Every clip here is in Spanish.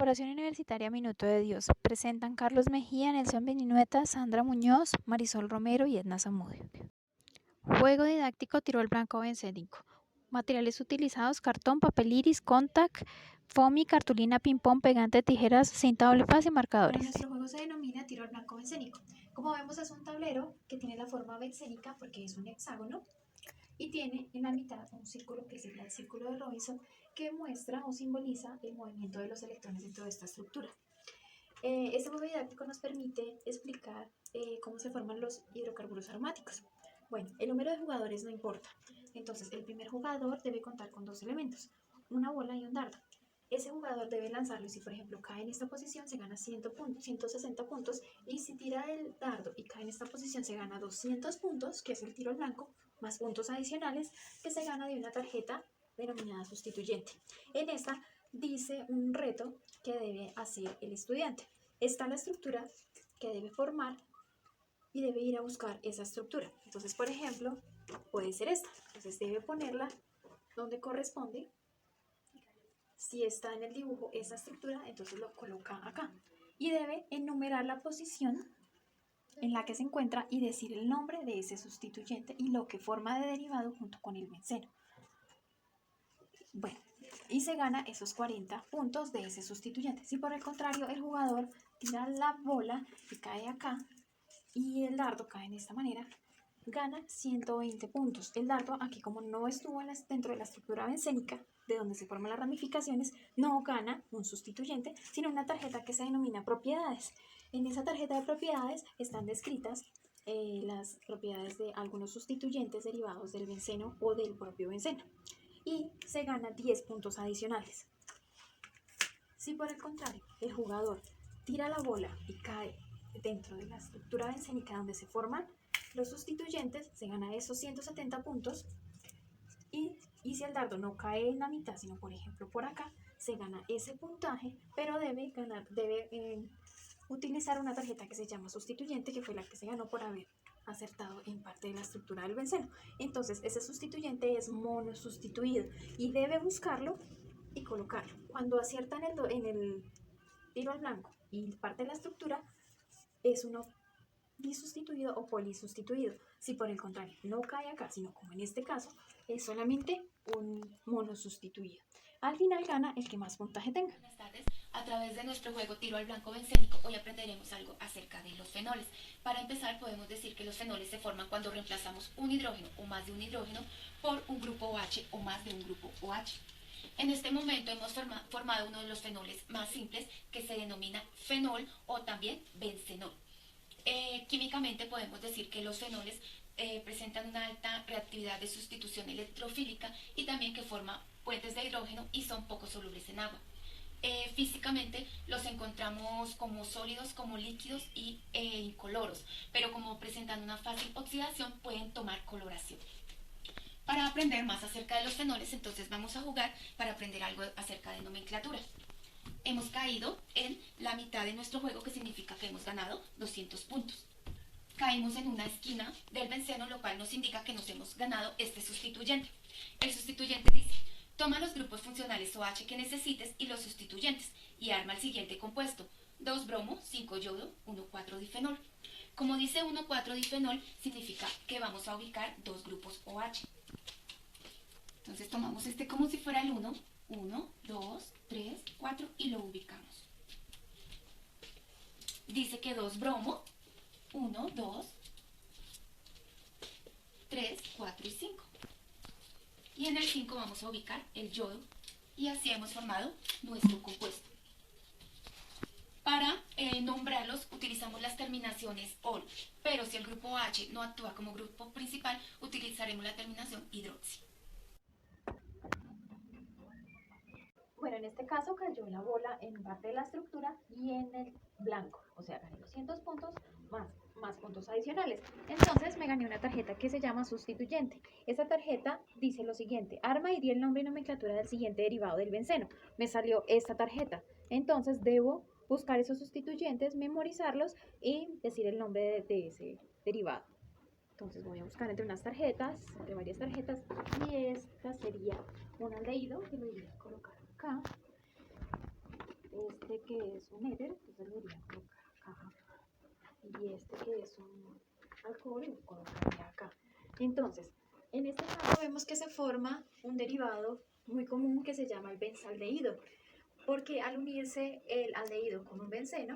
Corporación Universitaria Minuto de Dios. Presentan Carlos Mejía, Nelson Beninueta, Sandra Muñoz, Marisol Romero y Edna Zamudio. Juego didáctico tiro al blanco bencénico. Materiales utilizados: cartón, papel iris, contact, foamy, cartulina, ping-pong, pegante, tijeras, cinta doble faz y marcadores. Nuestro juego se denomina tiro al blanco bencénico. Como vemos, es un tablero que tiene la forma bencénica porque es un hexágono y tiene en la mitad un círculo que es el círculo de Robinson, que muestra o simboliza el movimiento de los electrones dentro de esta estructura. Este juego didáctico nos permite explicar cómo se forman los hidrocarburos aromáticos. Bueno, el número de jugadores no importa. Entonces, el primer jugador debe contar con dos elementos, una bola y un dardo. Ese jugador debe lanzarlo y si, por ejemplo, cae en esta posición, se gana 160 puntos. Y si tira el dardo y cae en esta posición, se gana 200 puntos, que es el tiro al blanco, más puntos adicionales que se gana de una tarjeta denominada sustituyente. En esta dice un reto que debe hacer el estudiante. Está la estructura que debe formar y debe ir a buscar esa estructura. Entonces, por ejemplo, puede ser esta. Entonces debe ponerla donde corresponde. Si está en el dibujo esa estructura, entonces lo coloca acá. Y debe enumerar la posición en la que se encuentra y decir el nombre de ese sustituyente y lo que forma de derivado junto con el benceno. Bueno, y se gana esos 40 puntos de ese sustituyente. Si por el contrario el jugador tira la bola y cae acá y el dardo cae de esta manera, gana 120 puntos. El dardo aquí, como no estuvo dentro de la estructura bencénica, de donde se forman las ramificaciones, no gana un sustituyente, sino una tarjeta que se denomina propiedades. En esa tarjeta de propiedades están descritas las propiedades de algunos sustituyentes derivados del benceno o del propio benceno. Y se gana 10 puntos adicionales. Si por el contrario el jugador tira la bola y cae dentro de la estructura bencénica donde se forman los sustituyentes, se gana esos 170 puntos. Y si el dardo no cae en la mitad, sino por ejemplo por acá, se gana ese puntaje, pero debe utilizar una tarjeta que se llama sustituyente, que fue la que se ganó por haber acertado en parte de la estructura del benceno. Entonces ese sustituyente es monosustituido y debe buscarlo y colocarlo. Cuando aciertan en el tiro al blanco y parte de la estructura, es uno bisustituido o polisustituido. Si por el contrario no cae acá, sino como en este caso, es solamente un monosustituido. Al final gana el que más puntaje tenga. Buenas tardes. A través de nuestro juego Tiro al Blanco Bencénico, hoy aprenderemos algo acerca de los fenoles. Para empezar, podemos decir que los fenoles se forman cuando reemplazamos un hidrógeno o más de un hidrógeno por un grupo OH o más de un grupo OH. En este momento hemos formado uno de los fenoles más simples, que se denomina fenol o también bencenol. Químicamente podemos decir que los fenoles presentan una alta reactividad de sustitución electrofílica y también que forman puentes de hidrógeno y son poco solubles en agua. Físicamente los encontramos como sólidos, como líquidos y incoloros, pero como presentan una fácil oxidación pueden tomar coloración. Para aprender más acerca de los fenoles, entonces vamos a jugar para aprender algo acerca de nomenclatura. Hemos caído en la mitad de nuestro juego, que significa que hemos ganado 200 puntos. Caímos en una esquina del benceno, lo cual nos indica que nos hemos ganado este sustituyente. El sustituyente dice: toma los grupos funcionales OH que necesites y los sustituyentes y arma el siguiente compuesto: 2 bromo, 5 yodo, 1,4 difenol. Como dice 1,4 difenol, significa que vamos a ubicar dos grupos OH. Entonces tomamos este como si fuera el 1, 2, 3, 4 y lo ubicamos. Dice que 2 bromo, 1, 2, 3, 4 y 5. Y en el 5 vamos a ubicar el yodo y así hemos formado nuestro compuesto. Para nombrarlos utilizamos las terminaciones OL, pero si el grupo H no actúa como grupo principal, utilizaremos la terminación hidroxi. Bueno, en este caso cayó la bola en parte de la estructura y en el blanco, o sea, gané 200 puntos más puntos adicionales. Entonces me gané una tarjeta que se llama sustituyente. Esta tarjeta dice lo siguiente: arma y di el nombre y nomenclatura del siguiente derivado del benceno. Me salió esta tarjeta, entonces debo buscar esos sustituyentes, memorizarlos y decir el nombre de ese derivado. Entonces voy a buscar entre varias tarjetas, y esta sería un aldehído, que lo voy a colocar acá. Este que es un éter, entonces lo iría a colocar acá. Y este que es un alcohol, lo colocaría acá. Entonces, en este caso vemos que se forma un derivado muy común que se llama el benzaldehído, porque al unirse el aldehído con un benceno,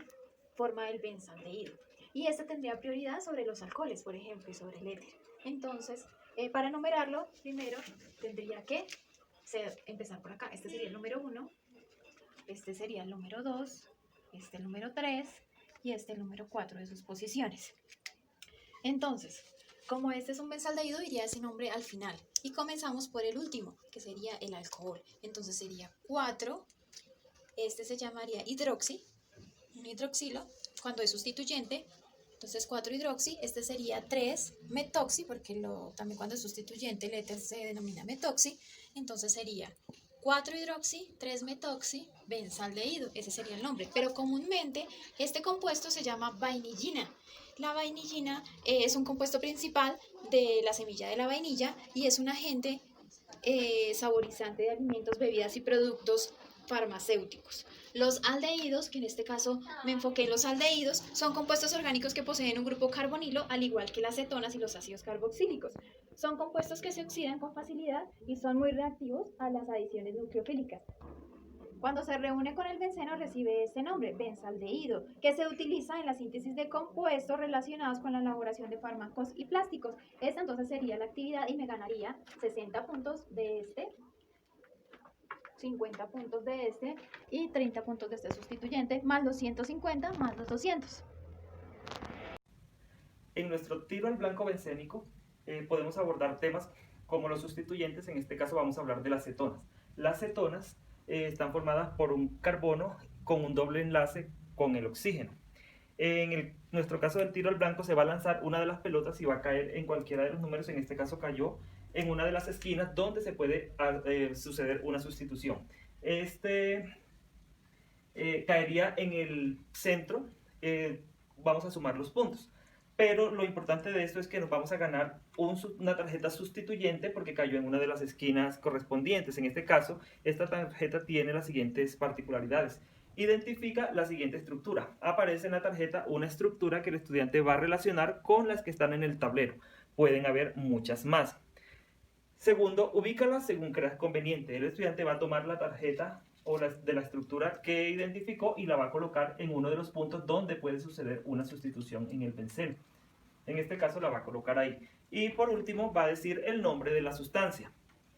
forma el benzaldehído. Y este tendría prioridad sobre los alcoholes, por ejemplo, y sobre el éter. Entonces, para enumerarlo, primero tendría que empezar por acá. Este sería el número 1, este sería el número 2, este el número 3 y este el número 4 de sus posiciones. Entonces, como este es un benzaldehído, iría ese nombre al final. Y comenzamos por el último, que sería el alcohol. Entonces sería 4, este se llamaría hidroxi, un hidroxilo, cuando es sustituyente. Entonces 4-hidroxi, este sería 3-metoxi, porque también cuando es sustituyente el éter se denomina metoxi. Entonces sería 4-hidroxi, 3-metoxi, benzaldehído, ese sería el nombre. Pero comúnmente este compuesto se llama vainillina. La vainillina es un compuesto principal de la semilla de la vainilla y es un agente saborizante de alimentos, bebidas y productos farmacéuticos. Los aldehídos, que en este caso me enfoqué en los aldehídos, son compuestos orgánicos que poseen un grupo carbonilo, al igual que las cetonas y los ácidos carboxílicos. Son compuestos que se oxidan con facilidad y son muy reactivos a las adiciones nucleofílicas. Cuando se reúne con el benceno recibe este nombre, benzaldehído, que se utiliza en la síntesis de compuestos relacionados con la elaboración de fármacos y plásticos. Esta entonces sería la actividad y me ganaría 60 puntos de este, 50 puntos de este y 30 puntos de este sustituyente, más los 150 más los 200. En nuestro tiro al blanco bencénico podemos abordar temas como los sustituyentes. En este caso vamos a hablar de las cetonas. Las cetonas están formadas por un carbono con un doble enlace con el oxígeno. En nuestro caso del tiro al blanco se va a lanzar una de las pelotas y va a caer en cualquiera de los números. En este caso cayó en una de las esquinas donde se puede suceder una sustitución. Caería en el centro. Vamos a sumar los puntos. Pero lo importante de esto es que nos vamos a ganar una tarjeta sustituyente porque cayó en una de las esquinas correspondientes. En este caso, esta tarjeta tiene las siguientes particularidades. Identifica la siguiente estructura. Aparece en la tarjeta una estructura que el estudiante va a relacionar con las que están en el tablero. Pueden haber muchas más. Segundo, ubícalas según creas conveniente. El estudiante va a tomar la tarjeta de la estructura que identificó y la va a colocar en uno de los puntos donde puede suceder una sustitución en el benceno. En este caso la va a colocar ahí. Y por último va a decir el nombre de la sustancia.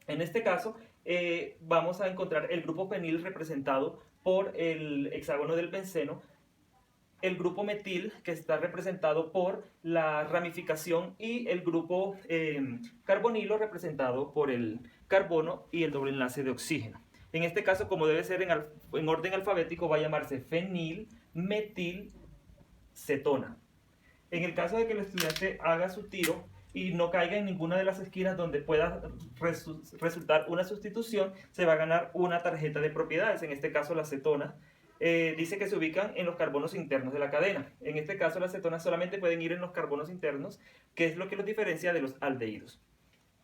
En este caso vamos a encontrar el grupo fenil representado por el hexágono del benceno, el grupo metil que está representado por la ramificación y el grupo carbonilo representado por el carbono y el doble enlace de oxígeno. En este caso, como debe ser en orden alfabético, va a llamarse fenil, metil, cetona. En el caso de que el estudiante haga su tiro y no caiga en ninguna de las esquinas donde pueda resultar una sustitución, se va a ganar una tarjeta de propiedades. En este caso, la cetona dice que se ubican en los carbonos internos de la cadena. En este caso, las cetonas solamente pueden ir en los carbonos internos, que es lo que los diferencia de los aldehídos.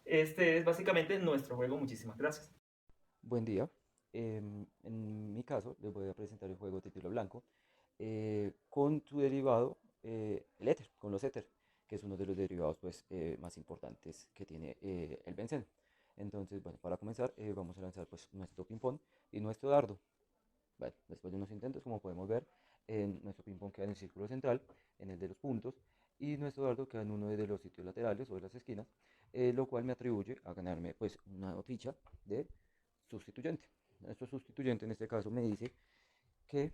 Este es básicamente nuestro juego. Muchísimas gracias. Buen día. En mi caso les voy a presentar el juego de tiro blanco con su derivado, el éter, con los éter, que es uno de los derivados pues, más importantes que tiene el benceno. Entonces, bueno, para comenzar vamos a lanzar pues, nuestro ping-pong y nuestro dardo. Bueno, después de unos intentos, como podemos ver, nuestro ping-pong queda en el círculo central, en el de los puntos, y nuestro dardo queda en uno de los sitios laterales o de las esquinas, lo cual me atribuye a ganarme pues, una ficha de sustituyente. Nuestro sustituyente en este caso me dice que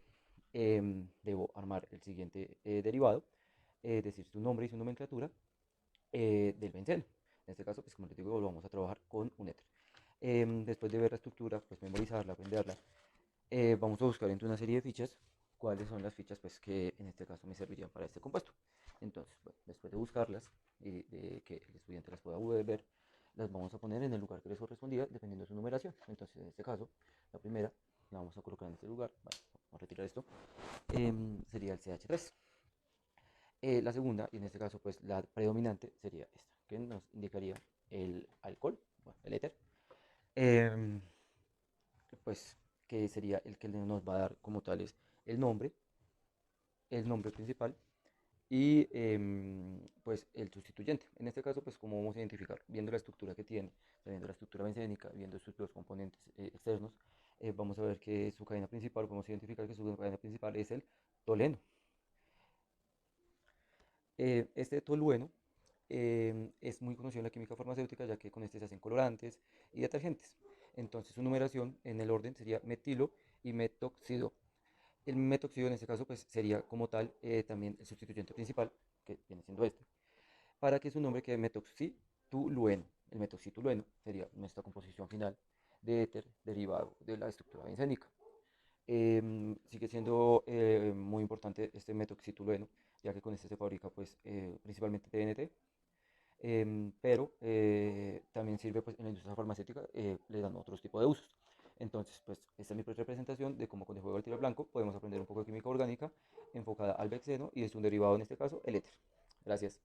debo armar el siguiente derivado, decir su nombre y su nomenclatura del benceno. En este caso, pues como les digo, lo vamos a trabajar con un éter. Después de ver la estructura, pues memorizarla, aprenderla, vamos a buscar entre una serie de fichas cuáles son las fichas pues, que en este caso me servirían para este compuesto. Entonces, bueno, después de buscarlas y de que el estudiante las pueda ver, las vamos a poner en el lugar que les correspondía dependiendo de su numeración. Entonces, en este caso, la primera la vamos a colocar en este lugar. Bueno, vamos a retirar esto. Sería el CH3. La segunda, y en este caso, pues la predominante sería esta, que nos indicaría el alcohol, bueno, el éter. Pues que sería el que nos va a dar como tales el nombre principal y pues el sustituyente. En este caso, pues cómo vamos a identificar, viendo la estructura que tiene, viendo la estructura bencénica, viendo sus dos componentes externos, vamos a ver que su cadena principal, podemos identificar que su cadena principal es el tolueno. Este tolueno es muy conocido en la química farmacéutica, ya que con este se hacen colorantes y detergentes. Entonces su numeración en el orden sería metilo y metoxido. El metoxido en este caso pues sería como tal también el sustituyente principal, que viene siendo este, para que su nombre quede metoxitolueno. El metoxitolueno sería nuestra composición final de éter derivado de la estructura bencénica. Sigue siendo muy importante este metoxitolueno, ya que con este se fabrica pues principalmente TNT, pero también sirve pues en la industria farmacéutica, le dan otros tipos de usos. Entonces, pues esta es mi representación de cómo con el juego del tiro al blanco podemos aprender un poco de química orgánica enfocada al benceno y es un derivado, en este caso, el éter. Gracias.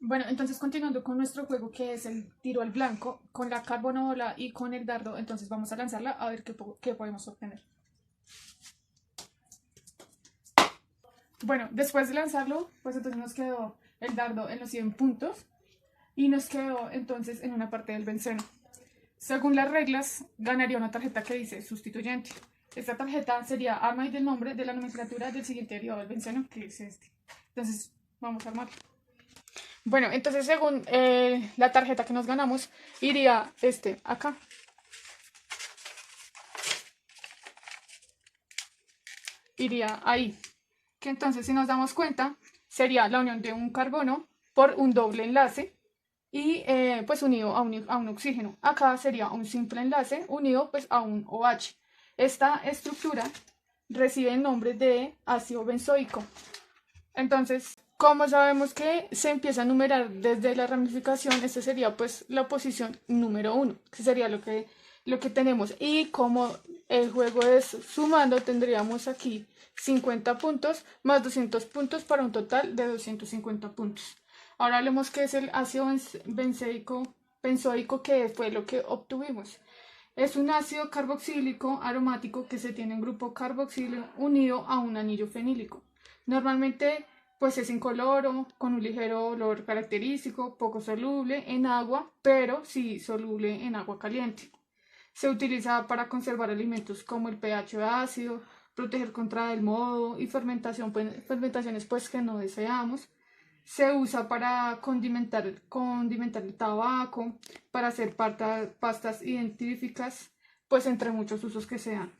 Bueno, entonces continuando con nuestro juego que es el tiro al blanco, con la carbonobola y con el dardo, entonces vamos a lanzarla a ver qué podemos obtener. Bueno, después de lanzarlo, pues entonces nos quedó el dardo en los 100 puntos y nos quedó entonces en una parte del benceno. Según las reglas, ganaría una tarjeta que dice sustituyente. Esta tarjeta sería arma y del nombre de la nomenclatura del siguiente derivado del benceno, que es este. Entonces, vamos a armarlo. Bueno, entonces según la tarjeta que nos ganamos, iría acá. Iría ahí. Que entonces, si nos damos cuenta, sería la unión de un carbono por un doble enlace y pues unido a un oxígeno. Acá sería un simple enlace unido pues a un OH. Esta estructura recibe el nombre de ácido benzoico. Entonces, como sabemos que se empieza a numerar desde la ramificación, esta sería pues la posición número 1, que sería lo que tenemos. Y como el juego es sumando, tendríamos aquí 50 puntos más 200 puntos para un total de 250 puntos. Ahora hablemos qué es el ácido benzoico, que fue lo que obtuvimos. Es un ácido carboxílico aromático que se tiene en grupo carboxilo unido a un anillo fenílico. Normalmente pues es incoloro, con un ligero olor característico, poco soluble en agua, pero sí soluble en agua caliente. Se utiliza para conservar alimentos como el pH ácido, proteger contra el moho y fermentaciones pues que no deseamos. Se usa para condimentar el tabaco, para hacer pastas idénticas, pues entre muchos usos que se dan.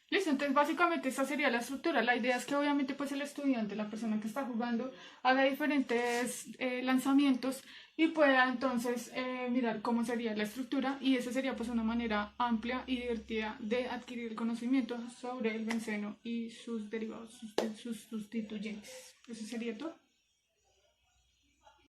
Listo, entonces básicamente esta sería la estructura. La idea es que obviamente pues el estudiante, la persona que está jugando, haga diferentes lanzamientos y pueda entonces mirar cómo sería la estructura, y esa sería pues una manera amplia y divertida de adquirir el conocimiento sobre el benceno y sus derivados, sus sustituyentes. Eso sería todo.